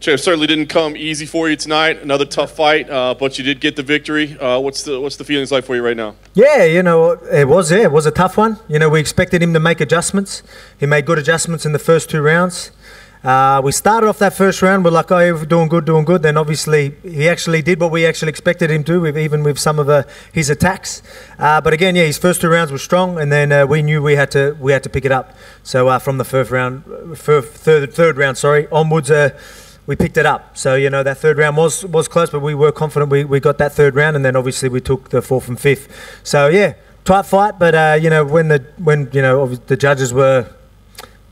It certainly didn't come easy for you tonight. Another tough fight, but you did get the victory. What's the feelings like for you right now? Yeah, it was a tough one. We expected him to make adjustments. He made good adjustments in the first 2 rounds. We started off that first round, we're like, oh, we're doing good. Then obviously he actually did what we actually expected him to, even with some of his attacks. But again, yeah, his first 2 rounds were strong, and then we knew we had to pick it up. So from the third round, onwards, we picked it up. So that third round was close, but we were confident we got that third round, and then obviously we took the 4th and 5th. So yeah, tight fight, but when the judges were.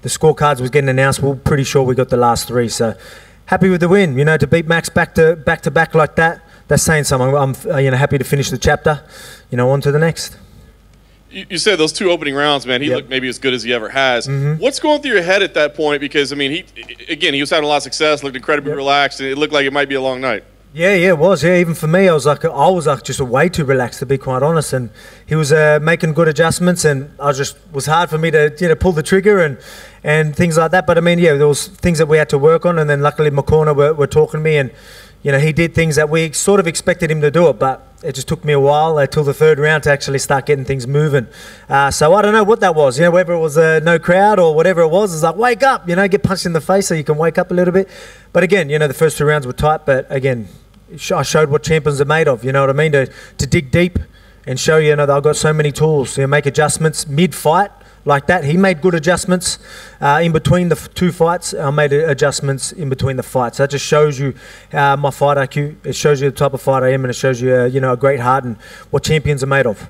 The scorecards was getting announced, we were pretty sure we got the last 3. So happy with the win. To beat Max back to back like that, that's saying something. I'm happy to finish the chapter. On to the next. You said those 2 opening rounds, man. He looked maybe as good as he ever has. What's going through your head at that point? Because I mean, he was having a lot of success, looked incredibly relaxed, and it looked like it might be a long night. Yeah, it was. Yeah, even for me, I was like just way too relaxed, to be quite honest. And he was making good adjustments, and was hard for me to pull the trigger and things like that. But I mean, yeah, there was things that we had to work on, and then luckily my corner were talking to me, and he did things that we sort of expected him to do it, but it just took me a while till the 3rd round to actually start getting things moving. So I don't know what that was. Whether it was no crowd or whatever it was like, wake up, get punched in the face so you can wake up a little bit. But again, the first 2 rounds were tight, but again, I showed what champions are made of, you know what I mean, to dig deep and show that I've got so many tools, make adjustments mid-fight like that. He made good adjustments in between the 2 fights. I made adjustments in between the fights. That just shows you my fight IQ. It shows you the type of fighter I am, and it shows you, a great heart and what champions are made of.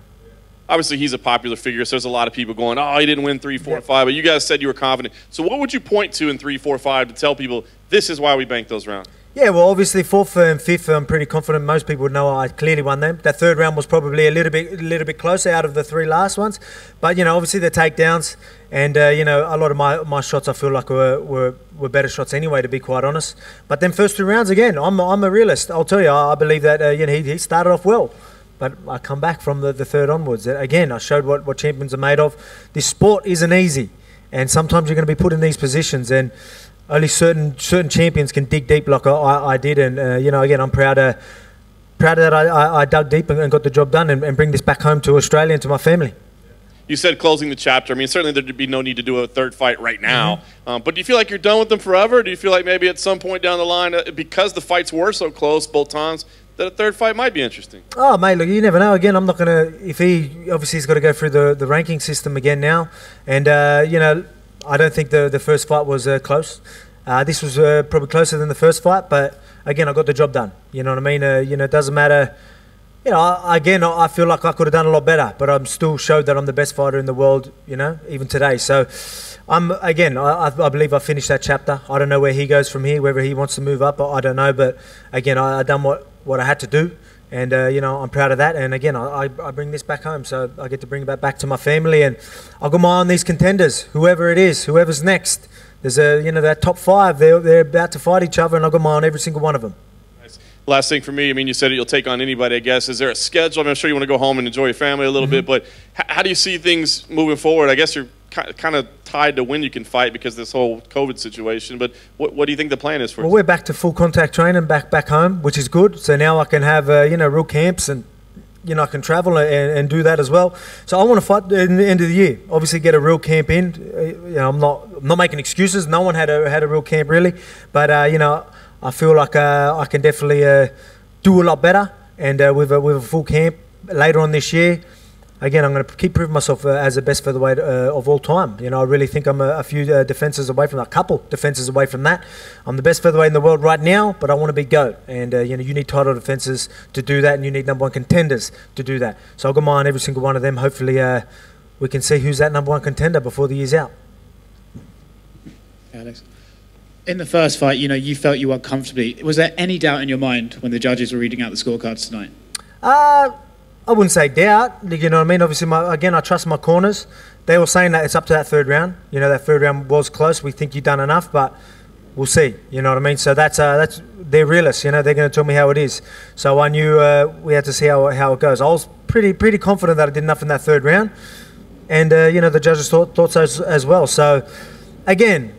Obviously, he's a popular figure, so there's a lot of people going, oh, he didn't win 3, 4, 5, but you guys said you were confident. So what would you point to in 3, 4, 5 to tell people this is why we banked those rounds? Yeah, well, obviously 4th and 5th, I'm pretty confident. Most people would know I clearly won them. That 3rd round was probably a little bit closer out of the 3 last ones. But, obviously the takedowns and, a lot of my shots I feel like were better shots anyway, to be quite honest. But then first 2 rounds, again, I'm a realist. I'll tell you, I believe that, he started off well. But I come back from the 3rd onwards. Again, I showed what champions are made of. This sport isn't easy. And sometimes you're going to be put in these positions, and only certain champions can dig deep like I did. And, again, I'm proud that I dug deep and got the job done and bring this back home to Australia and to my family. You said closing the chapter. I mean, certainly there'd be no need to do a 3rd fight right now. But do you feel like you're done with them forever? Do you feel like maybe at some point down the line, because the fights were so close both times, that a 3rd fight might be interesting? Oh, mate, look, you never know. Again, I'm not going to – if obviously he's got to go through the ranking system again now. And, I don't think the first fight was close. This was probably closer than the first fight, but again, I got the job done. You know what I mean? It doesn't matter. I feel like I could have done a lot better, but I'm still showed that I'm the best fighter in the world, even today. So, I believe I finished that chapter. I don't know where he goes from here, whether he wants to move up, I don't know. But again, I done what I had to do. And, I'm proud of that. And, again, I bring this back home. So I get to bring it back to my family. And I've got my eye on these contenders, whoever it is, whoever's next. There's that top 5. They're about to fight each other, and I've got my eye on every single one of them. Nice. Last thing for me, I mean, you said you'll take on anybody, I guess. Is there a schedule? I mean, I'm sure you want to go home and enjoy your family a little bit. But how do you see things moving forward? I guess you're kind of tied to when you can fight because of this whole COVID situation. But what do you think the plan is for Well, we're back to full contact training back home, which is good. So now I can have, real camps and, I can travel and do that as well. So I want to fight at the end of the year. Obviously get a real camp in. I'm not making excuses. No one had a real camp really. But, I feel like I can definitely do a lot better. And with a full camp later on this year, again, I'm going to keep proving myself as the best featherweight of all time. I really think I'm a few defenses away from that, a couple defenses away from that. I'm the best featherweight in the world right now, but I want to be GOAT. And, you need title defenses to do that, and you need #1 contenders to do that. So I've got my eye on every single one of them. Hopefully we can see who's that #1 contender before the year's out. Alex, in the first fight, you felt you won comfortably. Was there any doubt in your mind when the judges were reading out the scorecards tonight? I wouldn't say doubt, you know what I mean? Obviously, again, I trust my corners. They were saying that it's up to that 3rd round. That 3rd round was close. We think you've done enough, but we'll see. You know what I mean? So they're realists. They're going to tell me how it is. So I knew we had to see how it goes. I was pretty confident that I did enough in that 3rd round, and the judges thought so as well. So again,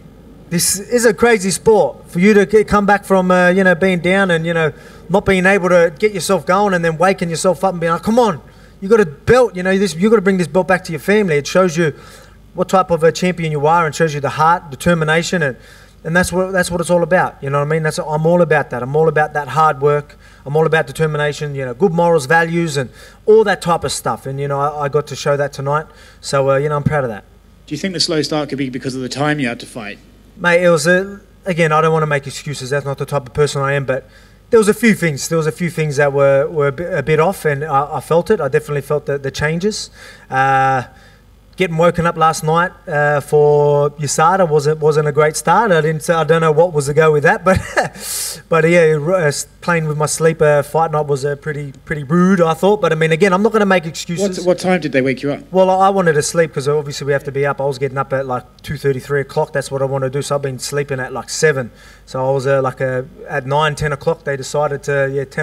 this is a crazy sport. For you to come back from, being down and, not being able to get yourself going and then waking yourself up and being like, come on, you got a belt, you got to bring this belt back to your family. It shows you what type of a champion you are and shows you the heart, determination, and that's what it's all about. You know what I mean? I'm all about that. I'm all about that hard work. I'm all about determination, good morals, values, and all that type of stuff. And, I got to show that tonight. So, I'm proud of that. Do you think the slow start could be because of the time you had to fight? Mate, it was, again, I don't want to make excuses. That's not the type of person I am, but there was a few things. There was a few things that were a bit off, and I felt it. I definitely felt the changes. Getting woken up last night for USADA wasn't a great start. I don't know what was the go with that, but yeah, playing with my sleep fight night was pretty rude, I thought. But I mean, again, I'm not going to make excuses. What time did they wake you up? Well, I wanted to sleep because obviously we have to be up. I was getting up at like 2:30, 3 o'clock. That's what I want to do. So I've been sleeping at like 7. So I was at 9, 10 o'clock. 10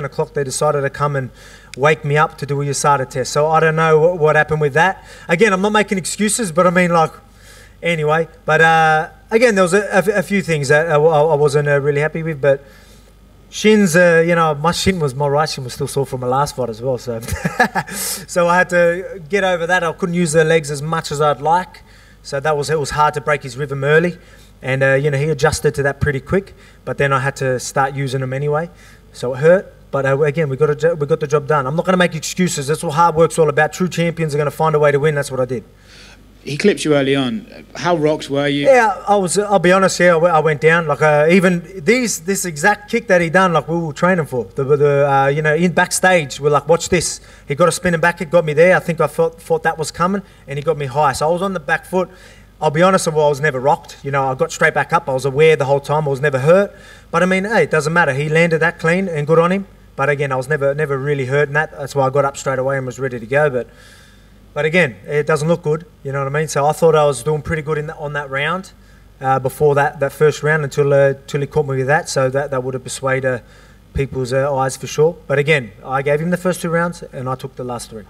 o'clock. They decided to come and wake me up to do a USADA test. So I don't know what happened with that. Again, I'm not making excuses, but I mean, anyway. But again, there was a few things that I wasn't really happy with. But shins, my right shin was still sore from my last fight as well. So, so I had to get over that. I couldn't use the legs as much as I'd like. So it was hard to break his rhythm early. And, he adjusted to that pretty quick. But then I had to start using them anyway. So it hurt. But again, we got the job done. I'm not going to make excuses. That's what hard work's all about. True champions are going to find a way to win. That's what I did. He clipped you early on. How rocked were you? Yeah, I'll be honest. Yeah, I went down. Even this exact kick that he done, we were training for. In backstage, we're like, watch this. He got a spinning back kick, got me there. I think I thought that was coming, and he got me high. So I was on the back foot. I'll be honest, I was never rocked. I got straight back up. I was aware the whole time. I was never hurt. But I mean, hey, it doesn't matter. He landed that clean, and good on him. But again, I was never really hurt in that. That's why I got up straight away and was ready to go. But again, it doesn't look good. You know what I mean? So I thought I was doing pretty good on that round before that first round until he caught me with that. So that would have persuaded people's eyes for sure. But again, I gave him the first 2 rounds and I took the last 3.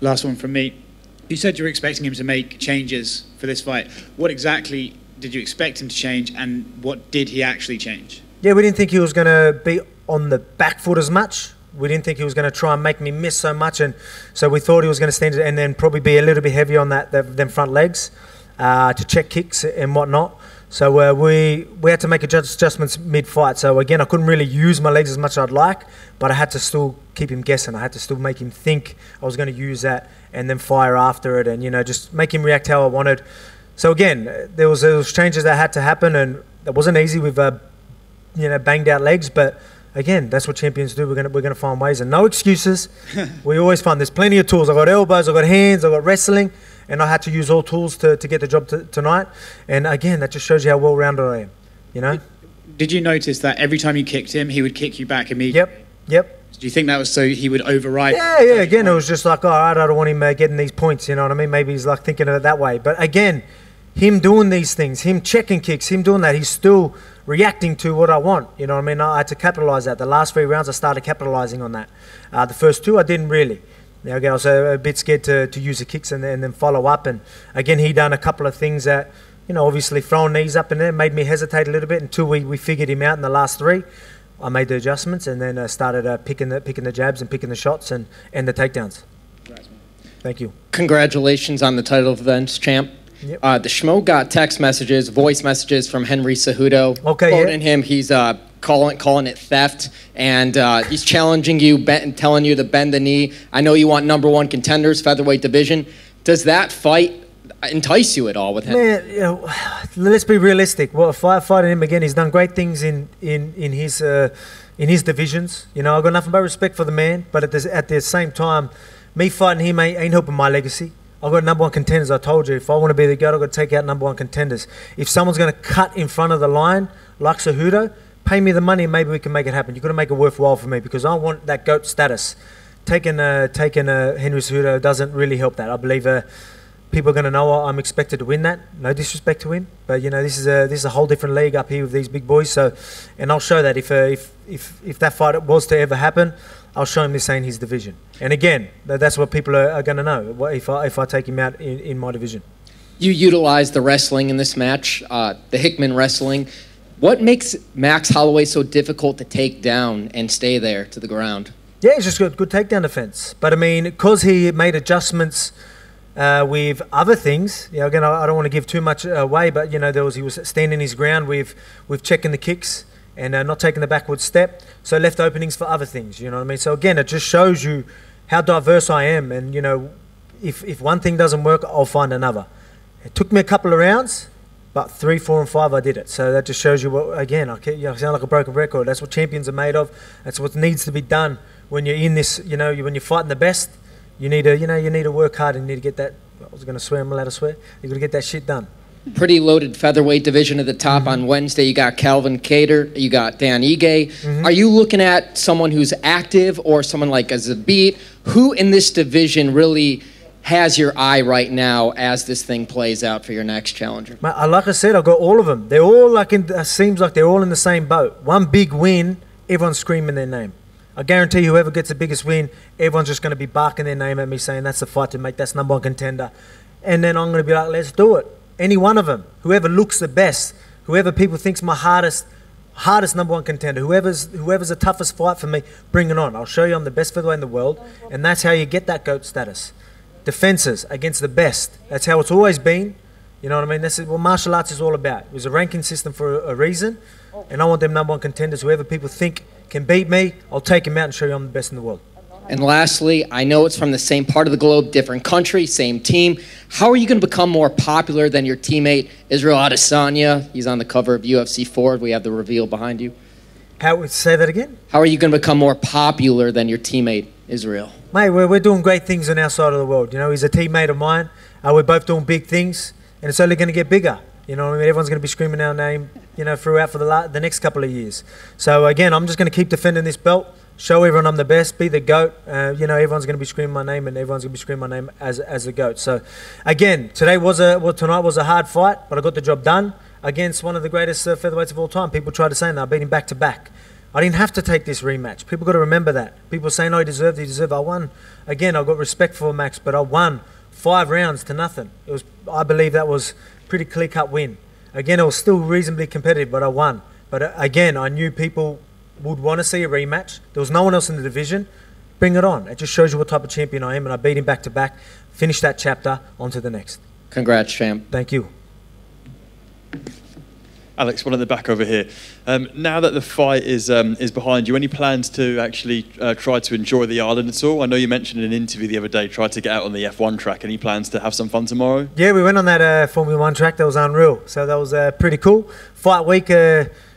Last one from me. You said you were expecting him to make changes for this fight. What exactly did you expect him to change, and what did he actually change? Yeah, we didn't think he was going to be on the back foot as much. We didn't think he was going to try and make me miss so much, and so we thought he was going to stand it and then probably be a little bit heavier on them front legs to check kicks and whatnot. So we had to make adjustments mid-fight. So again, I couldn't really use my legs as much as I'd like, but I had to still keep him guessing. I had to still make him think I was going to use that and then fire after it, and just make him react how I wanted. So again, there was changes that had to happen, and it wasn't easy with banged out legs, but again, that's what champions do. We're gonna find ways, and no excuses. We always find there's plenty of tools. I got elbows, I got hands, I got wrestling, and I had to use all tools to get the job tonight. And again, that just shows you how well-rounded I am. Did you notice that every time you kicked him, he would kick you back immediately? Yep. Do you think that was so he would override? Yeah. Again, it was just like, all right, I don't want him getting these points. You know what I mean? Maybe he's thinking of it that way. But again, him doing these things, him checking kicks, him doing that, he's still reacting to what I want. You know what I mean? I had to capitalize that. The last 3 rounds, I started capitalizing on that. The first 2, I didn't really. Again, I was a bit scared to use the kicks and then follow up. And again, he done a couple of things that, obviously throwing knees up in there made me hesitate a little bit until we figured him out in the last 3. I made the adjustments and then started picking the jabs and picking the shots and the takedowns. Thank you. Congratulations on the title defense, champ. Yep. The Schmo got text messages, voice messages from Henry Cejudo. Okay, quoting him, he's calling it theft, and he's challenging you, telling you to bend the knee. I know you want #1 contenders, featherweight division. Does that fight entice you at all with him? Man, let's be realistic. Well, fighting him again, he's done great things in his divisions. I've got nothing but respect for the man, but at the same time, me fighting him ain't helping my legacy. I've got #1 contenders, I told you. If I want to be the GOAT, I've got to take out #1 contenders. If someone's going to cut in front of the line, like Cejudo, pay me the money and maybe we can make it happen. You've got to make it worthwhile for me because I want that GOAT status. Taking Henry Cejudo doesn't really help that. I believe people are going to know I'm expected to win that. No disrespect to him, but this is a whole different league up here with these big boys. So, and I'll show that if that fight was to ever happen, I'll show him this ain't his division. And again, that's what people are going to know if I take him out in my division. You utilized the wrestling in this match, the Hickman wrestling. What makes Max Holloway so difficult to take down and stay there to the ground? Yeah, he's just got good takedown defense. But I mean, because he made adjustments with other things, you know, again, I don't want to give too much away, but you know, he was standing his ground with checking the kicks and not taking the backward step, so left openings for other things. You know what I mean? So again, it just shows you how diverse I am, and you know, if one thing doesn't work, I'll find another. It took me a couple of rounds, but 3, 4, and 5, I did it. So that just shows you what. Again, I sound like a broken record. That's what champions are made of. That's what needs to be done when you're in this. You know, when you're fighting the best, you need to work hard and you need to get that. I was going to swear. I'm allowed to swear. You got to get that shit done. Pretty loaded featherweight division at the top. On Wednesday. You got Calvin Kattar, you got Dan Ige. Are you looking at someone who's active or someone like a Zabit? Who in this division really has your eye right now as this thing plays out for your next challenger? Like I said, I've got all of them. They're all like seems like they're all in the same boat. One big win, everyone's screaming their name. I guarantee whoever gets the biggest win, everyone's just going to be barking their name at me saying that's the fight to make, that's number one contender. And then I'm going to be like, let's do it. Any one of them, whoever looks the best, whoever people think's my hardest number one contender, whoever's the toughest fight for me, bring it on. I'll show you I'm the best featherweight in the world, and that's how you get that GOAT status. Defenses against the best. That's how it's always been. You know what I mean? That's what martial arts is all about. It was a ranking system for a reason, and I want them number one contenders. Whoever people think can beat me, I'll take him out and show you I'm the best in the world. And lastly, I know it's from the same part of the globe, different country, same team. How are you going to become more popular than your teammate, Israel Adesanya? He's on the cover of UFC 4. We have the reveal behind you. Say that again? How are you going to become more popular than your teammate, Israel? Mate, we're doing great things on our side of the world. You know, he's a teammate of mine. We're both doing big things, and it's only going to get bigger. You know what I mean? Everyone's going to be screaming our name, you know, throughout for the next couple of years. So, again, I'm just going to keep defending this belt, show everyone I'm the best, be the GOAT. You know, everyone's going to be screaming my name, and everyone's going to be screaming my name as the GOAT. So, again, tonight was a hard fight, but I got the job done against one of the greatest featherweights of all time. People try to say that. I beat him back-to-back. I didn't have to take this rematch. People got to remember that. People say, no, he deserved it. I won. Again, I've got respect for Max, but I won 5 rounds to nothing. I believe that was pretty clear-cut win. Again, it was still reasonably competitive, but I won. But again, I knew people would want to see a rematch. There was no one else in the division. Bring it on. It just shows you what type of champion I am, and I beat him back-to-back. Finish that chapter, on to the next. Congrats, champ. Thank you. Alex, one at the back over here. Now that the fight is behind you, any plans to actually try to enjoy the island at all? I know you mentioned in an interview the other day, tried to get out on the F1 track. Any plans to have some fun tomorrow? Yeah, we went on that Formula 1 track. That was unreal. So that was pretty cool. Fight week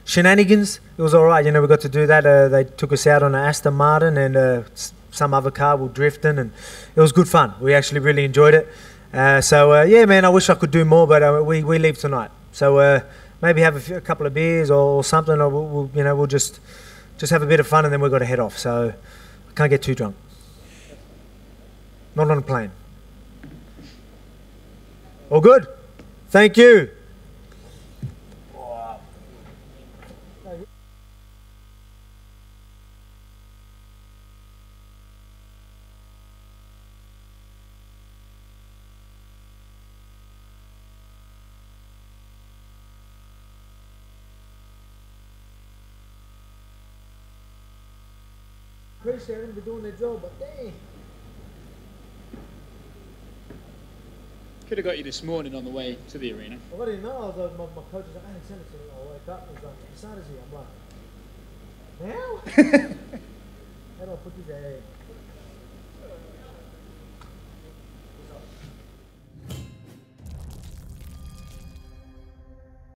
shenanigans. It was all right. You know, we got to do that. They took us out on an Aston Martin and some other car. We were drifting, and it was good fun. We actually really enjoyed it. Yeah, man, I wish I could do more, but we leave tonight. So maybe have a couple of beers or something, or we'll just have a bit of fun, and then we've got to head off. So I can't get too drunk. Not on a plane. All good? Thank you. Appreciate them for doing their job, but dang. Could have got you this morning on the way to the arena. I didn't know. My coach was like, "Hey, send it to me." I wake up and he's like, "USADA's here." I'm like, "Now?" How do I put this?